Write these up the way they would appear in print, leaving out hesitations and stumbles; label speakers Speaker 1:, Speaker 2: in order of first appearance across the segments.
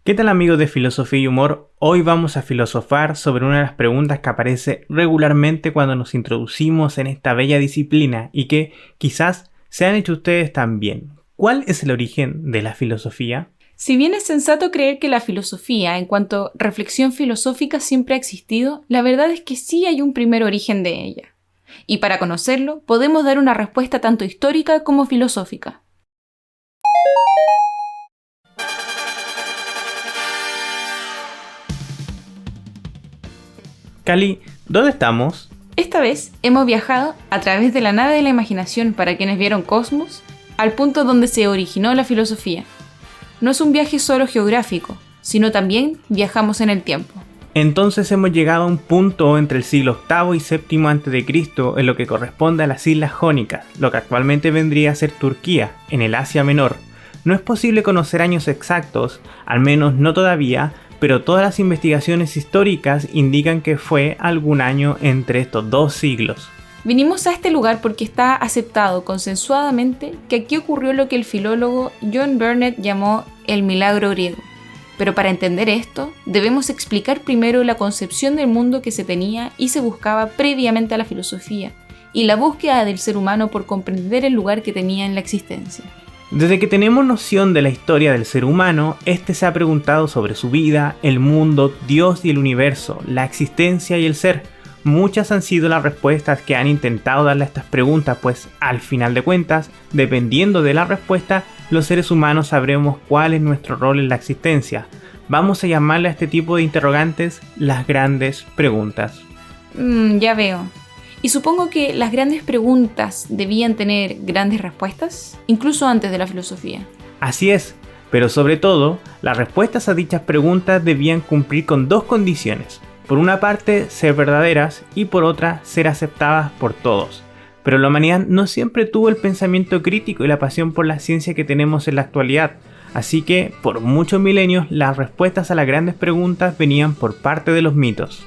Speaker 1: ¿Qué tal amigos de Filosofía y Humor? Hoy vamos a filosofar sobre una de las preguntas que aparece regularmente cuando nos introducimos en esta bella disciplina y que quizás se han hecho ustedes también. ¿Cuál es el origen de la filosofía?
Speaker 2: Si bien es sensato creer que la filosofía, en cuanto a reflexión filosófica, siempre ha existido, la verdad es que sí hay un primer origen de ella. Y para conocerlo, podemos dar una respuesta tanto histórica como filosófica.
Speaker 1: Cali, ¿dónde estamos?
Speaker 2: Esta vez hemos viajado a través de la nave de la imaginación para quienes vieron Cosmos, al punto donde se originó la filosofía. No es un viaje solo geográfico, sino también viajamos en el tiempo.
Speaker 1: Entonces hemos llegado a un punto entre el siglo VIII y VII a.C. en lo que corresponde a las Islas Jónicas, lo que actualmente vendría a ser Turquía, en el Asia Menor. No es posible conocer años exactos, al menos no todavía, pero todas las investigaciones históricas indican que fue algún año entre estos dos siglos.
Speaker 2: Vinimos a este lugar porque está aceptado consensuadamente que aquí ocurrió lo que el filólogo John Burnet llamó el milagro griego. Pero para entender esto, debemos explicar primero la concepción del mundo que se tenía y se buscaba previamente a la filosofía, y la búsqueda del ser humano por comprender el lugar que tenía en la existencia.
Speaker 1: Desde que tenemos noción de la historia del ser humano, este se ha preguntado sobre su vida, el mundo, Dios y el universo, la existencia y el ser. Muchas han sido las respuestas que han intentado darle a estas preguntas, pues al final de cuentas, dependiendo de la respuesta, los seres humanos sabremos cuál es nuestro rol en la existencia. Vamos a llamarle a este tipo de interrogantes las grandes preguntas.
Speaker 2: Ya veo. Y supongo que las grandes preguntas debían tener grandes respuestas, incluso antes de la filosofía.
Speaker 1: Así es, pero sobre todo, las respuestas a dichas preguntas debían cumplir con dos condiciones. Por una parte, ser verdaderas y por otra, ser aceptadas por todos. Pero la humanidad no siempre tuvo el pensamiento crítico y la pasión por la ciencia que tenemos en la actualidad. Así que, por muchos milenios, las respuestas a las grandes preguntas venían por parte de los mitos.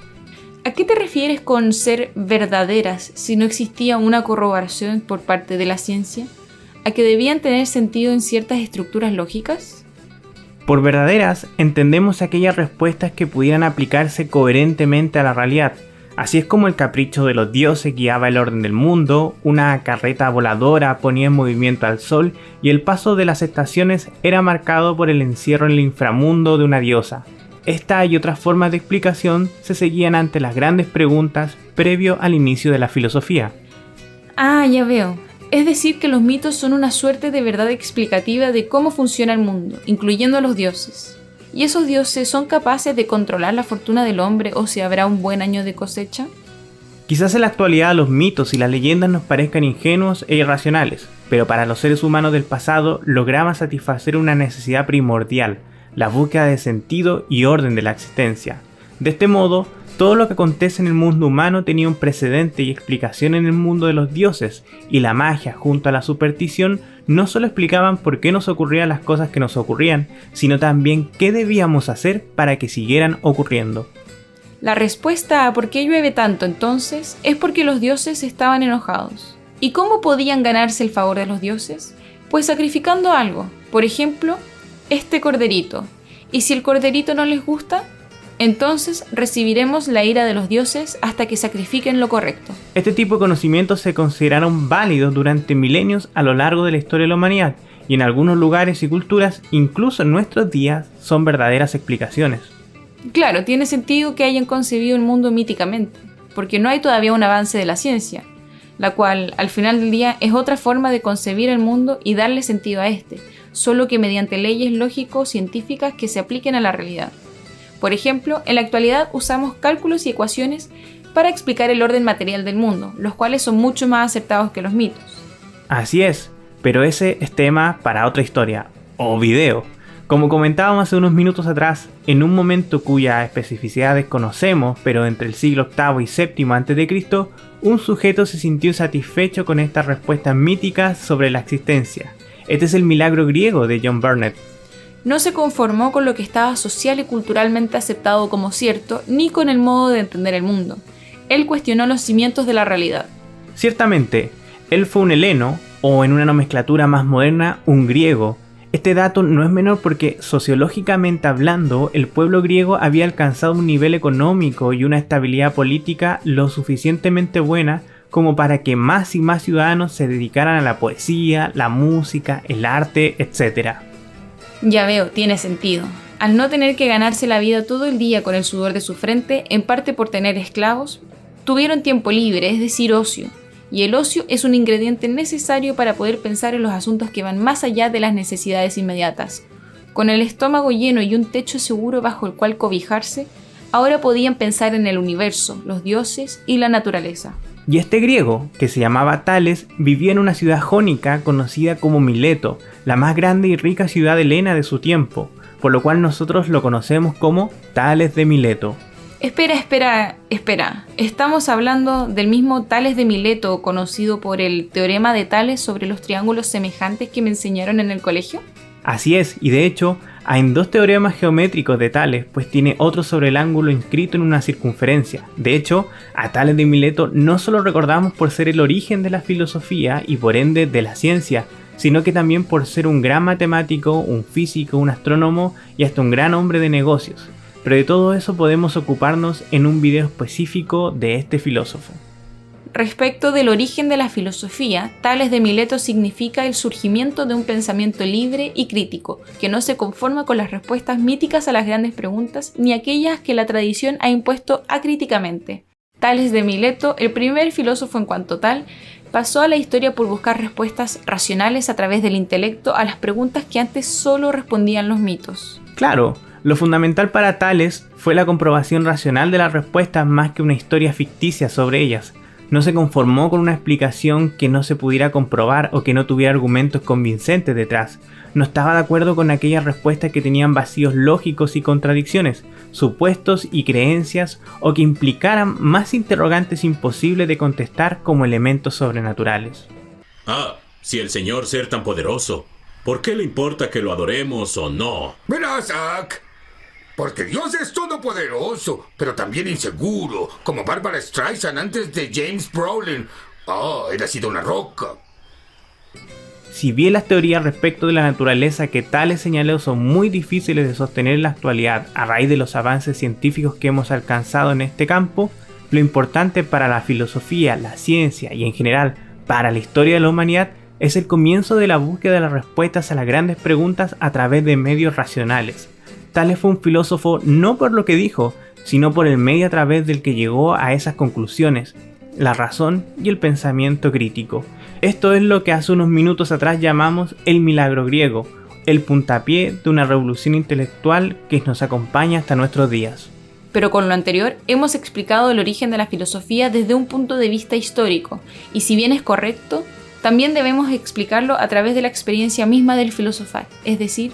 Speaker 2: ¿A qué te refieres con ser verdaderas si no existía una corroboración por parte de la ciencia? ¿A que debían tener sentido en ciertas estructuras lógicas?
Speaker 1: Por verdaderas entendemos aquellas respuestas que pudieran aplicarse coherentemente a la realidad. Así es como el capricho de los dioses guiaba el orden del mundo, una carreta voladora ponía en movimiento al sol y el paso de las estaciones era marcado por el encierro en el inframundo de una diosa. Esta y otras formas de explicación se seguían ante las grandes preguntas previo al inicio de la filosofía.
Speaker 2: Ah, ya veo. Es decir, que los mitos son una suerte de verdad explicativa de cómo funciona el mundo, incluyendo a los dioses. ¿Y esos dioses son capaces de controlar la fortuna del hombre o si habrá un buen año de cosecha?
Speaker 1: Quizás en la actualidad los mitos y las leyendas nos parezcan ingenuos e irracionales, pero para los seres humanos del pasado lograban satisfacer una necesidad primordial, la búsqueda de sentido y orden de la existencia. De este modo, todo lo que acontece en el mundo humano tenía un precedente y explicación en el mundo de los dioses, y la magia junto a la superstición no solo explicaban por qué nos ocurrían las cosas que nos ocurrían, sino también qué debíamos hacer para que siguieran ocurriendo.
Speaker 2: La respuesta a por qué llueve tanto entonces es porque los dioses estaban enojados. ¿Y cómo podían ganarse el favor de los dioses? Pues sacrificando algo, por ejemplo, este corderito. Y si el corderito no les gusta, entonces recibiremos la ira de los dioses hasta que sacrifiquen lo correcto.
Speaker 1: Este tipo de conocimientos se consideraron válidos durante milenios a lo largo de la historia de la humanidad, y en algunos lugares y culturas, incluso en nuestros días, son verdaderas explicaciones.
Speaker 2: Claro, tiene sentido que hayan concebido el mundo míticamente, porque no hay todavía un avance de la ciencia, la cual, al final del día, es otra forma de concebir el mundo y darle sentido a este, solo que mediante leyes lógico-científicas que se apliquen a la realidad. Por ejemplo, en la actualidad usamos cálculos y ecuaciones para explicar el orden material del mundo, los cuales son mucho más acertados que los mitos.
Speaker 1: Así es, pero ese es tema para otra historia, o video. Como comentábamos hace unos minutos atrás, en un momento cuya especificidad desconocemos, pero entre el siglo VIII y VII a.C., un sujeto se sintió satisfecho con estas respuestas míticas sobre la existencia. Este es el milagro griego de John Burnet.
Speaker 2: No se conformó con lo que estaba social y culturalmente aceptado como cierto, ni con el modo de entender el mundo. Él cuestionó los cimientos de la realidad.
Speaker 1: Ciertamente, él fue un heleno, o en una nomenclatura más moderna, un griego. Este dato no es menor porque sociológicamente hablando, el pueblo griego había alcanzado un nivel económico y una estabilidad política lo suficientemente buena como para que más y más ciudadanos se dedicaran a la poesía, la música, el arte, etc.
Speaker 2: Ya veo, tiene sentido. Al no tener que ganarse la vida todo el día con el sudor de su frente, en parte por tener esclavos, tuvieron tiempo libre, es decir, ocio. Y el ocio es un ingrediente necesario para poder pensar en los asuntos que van más allá de las necesidades inmediatas. Con el estómago lleno y un techo seguro bajo el cual cobijarse, ahora podían pensar en el universo, los dioses y la naturaleza.
Speaker 1: Y este griego, que se llamaba Tales, vivía en una ciudad jónica conocida como Mileto, la más grande y rica ciudad helena de su tiempo, por lo cual nosotros lo conocemos como Tales de Mileto.
Speaker 2: Espera. ¿Estamos hablando del mismo Tales de Mileto, conocido por el teorema de Tales sobre los triángulos semejantes que me enseñaron en el colegio?
Speaker 1: Así es, y de hecho, hay 2 teoremas geométricos de Tales, pues tiene otro sobre el ángulo inscrito en una circunferencia. De hecho, a Tales de Mileto no solo recordamos por ser el origen de la filosofía y por ende de la ciencia, sino que también por ser un gran matemático, un físico, un astrónomo y hasta un gran hombre de negocios. Pero de todo eso podemos ocuparnos en un video específico de este filósofo.
Speaker 2: Respecto del origen de la filosofía, Tales de Mileto significa el surgimiento de un pensamiento libre y crítico, que no se conforma con las respuestas míticas a las grandes preguntas ni aquellas que la tradición ha impuesto acríticamente. Tales de Mileto, el primer filósofo en cuanto tal, pasó a la historia por buscar respuestas racionales a través del intelecto a las preguntas que antes solo respondían los mitos.
Speaker 1: Claro, lo fundamental para Tales fue la comprobación racional de las respuestas más que una historia ficticia sobre ellas. No se conformó con una explicación que no se pudiera comprobar o que no tuviera argumentos convincentes detrás. No estaba de acuerdo con aquellas respuestas que tenían vacíos lógicos y contradicciones, supuestos y creencias o que implicaran más interrogantes imposibles de contestar como elementos sobrenaturales.
Speaker 3: Si el Señor ser tan poderoso, ¿por qué le importa que lo adoremos o no?
Speaker 4: Verás, Zack, porque Dios es todopoderoso, pero también inseguro, como Barbara Streisand antes de James Brolin. Él ha sido una roca.
Speaker 1: Si bien las teorías respecto de la naturaleza que Tales señaló son muy difíciles de sostener en la actualidad a raíz de los avances científicos que hemos alcanzado en este campo, lo importante para la filosofía, la ciencia y en general para la historia de la humanidad es el comienzo de la búsqueda de las respuestas a las grandes preguntas a través de medios racionales. Tales fue un filósofo no por lo que dijo, sino por el medio a través del que llegó a esas conclusiones, la razón y el pensamiento crítico. Esto es lo que hace unos minutos atrás llamamos el milagro griego, el puntapié de una revolución intelectual que nos acompaña hasta nuestros días.
Speaker 2: Pero con lo anterior hemos explicado el origen de la filosofía desde un punto de vista histórico, y si bien es correcto, también debemos explicarlo a través de la experiencia misma del filosofar, es decir,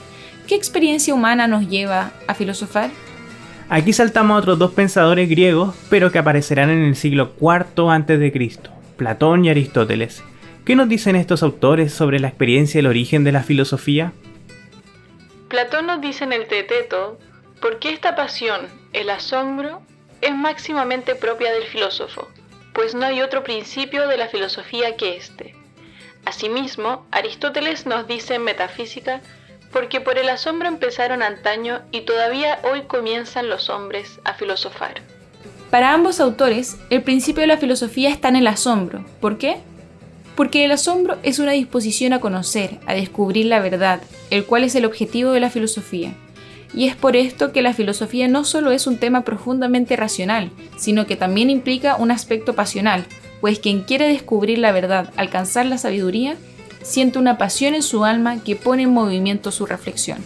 Speaker 2: ¿qué experiencia humana nos lleva a filosofar?
Speaker 1: Aquí saltamos a otros 2 pensadores griegos, pero que aparecerán en el siglo IV a.C., Platón y Aristóteles. ¿Qué nos dicen estos autores sobre la experiencia y el origen de la filosofía?
Speaker 5: Platón nos dice en el Teeteto, porque esta pasión, el asombro, es máximamente propia del filósofo, pues no hay otro principio de la filosofía que éste. Asimismo, Aristóteles nos dice en Metafísica, porque por el asombro empezaron antaño y todavía hoy comienzan los hombres a filosofar.
Speaker 2: Para ambos autores, el principio de la filosofía está en el asombro. ¿Por qué? Porque el asombro es una disposición a conocer, a descubrir la verdad, el cual es el objetivo de la filosofía. Y es por esto que la filosofía no solo es un tema profundamente racional, sino que también implica un aspecto pasional, pues quien quiere descubrir la verdad, alcanzar la sabiduría, siente una pasión en su alma que pone en movimiento su reflexión.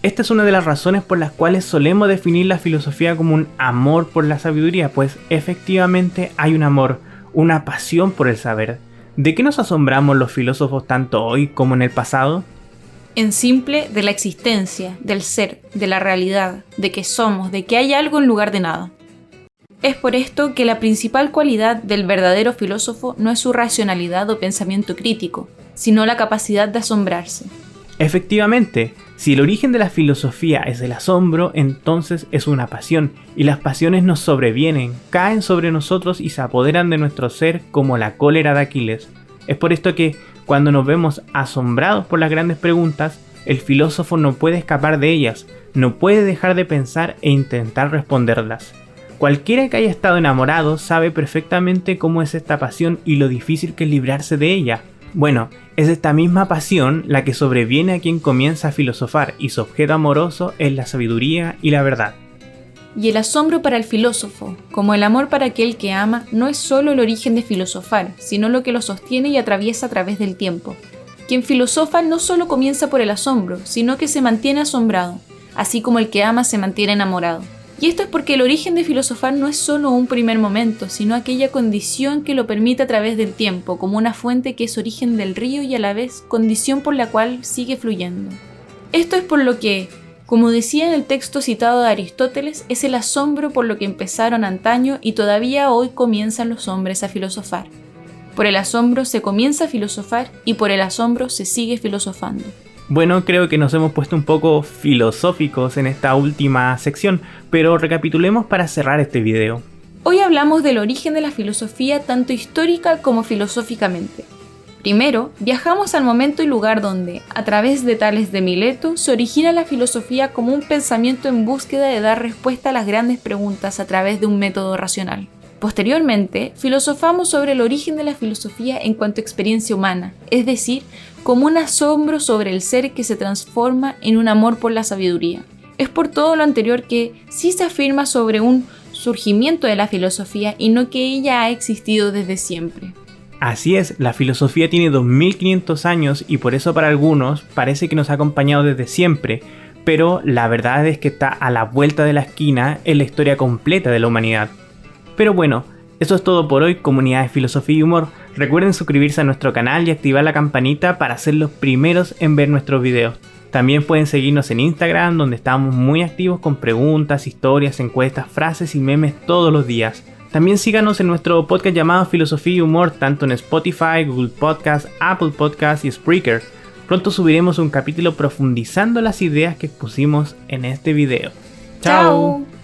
Speaker 1: Esta es una de las razones por las cuales solemos definir la filosofía como un amor por la sabiduría, pues efectivamente hay un amor, una pasión por el saber. ¿De qué nos asombramos los filósofos tanto hoy como en el pasado?
Speaker 2: En simple, de la existencia, del ser, de la realidad, de que somos, de que hay algo en lugar de nada. Es por esto que la principal cualidad del verdadero filósofo no es su racionalidad o pensamiento crítico, sino la capacidad de asombrarse.
Speaker 1: Efectivamente, si el origen de la filosofía es el asombro, entonces es una pasión, y las pasiones nos sobrevienen, caen sobre nosotros y se apoderan de nuestro ser como la cólera de Aquiles. Es por esto que, cuando nos vemos asombrados por las grandes preguntas, el filósofo no puede escapar de ellas, no puede dejar de pensar e intentar responderlas. Cualquiera que haya estado enamorado sabe perfectamente cómo es esta pasión y lo difícil que es librarse de ella. Bueno, es esta misma pasión la que sobreviene a quien comienza a filosofar y su objeto amoroso es la sabiduría y la verdad.
Speaker 2: Y el asombro para el filósofo, como el amor para aquel que ama, no es solo el origen de filosofar, sino lo que lo sostiene y atraviesa a través del tiempo. Quien filosofa no solo comienza por el asombro, sino que se mantiene asombrado, así como el que ama se mantiene enamorado. Y esto es porque el origen de filosofar no es solo un primer momento, sino aquella condición que lo permite a través del tiempo, como una fuente que es origen del río y a la vez condición por la cual sigue fluyendo. Esto es por lo que, como decía en el texto citado de Aristóteles, es el asombro por lo que empezaron antaño y todavía hoy comienzan los hombres a filosofar. Por el asombro se comienza a filosofar y por el asombro se sigue filosofando.
Speaker 1: Bueno, creo que nos hemos puesto un poco filosóficos en esta última sección, pero recapitulemos para cerrar este video.
Speaker 2: Hoy hablamos del origen de la filosofía tanto histórica como filosóficamente. Primero, viajamos al momento y lugar donde, a través de Tales de Mileto, se origina la filosofía como un pensamiento en búsqueda de dar respuesta a las grandes preguntas a través de un método racional. Posteriormente, filosofamos sobre el origen de la filosofía en cuanto a experiencia humana, es decir, como un asombro sobre el ser que se transforma en un amor por la sabiduría. Es por todo lo anterior que sí se afirma sobre un surgimiento de la filosofía y no que ella ha existido desde siempre.
Speaker 1: Así es, la filosofía tiene 2500 años y por eso para algunos parece que nos ha acompañado desde siempre, pero la verdad es que está a la vuelta de la esquina en la historia completa de la humanidad. Pero bueno, eso es todo por hoy, comunidad de filosofía y humor. Recuerden suscribirse a nuestro canal y activar la campanita para ser los primeros en ver nuestros videos. También pueden seguirnos en Instagram, donde estamos muy activos con preguntas, historias, encuestas, frases y memes todos los días. También síganos en nuestro podcast llamado Filosofía y Humor, tanto en Spotify, Google Podcast, Apple Podcast y Spreaker. Pronto subiremos un capítulo profundizando las ideas que expusimos en este video. ¡Chao!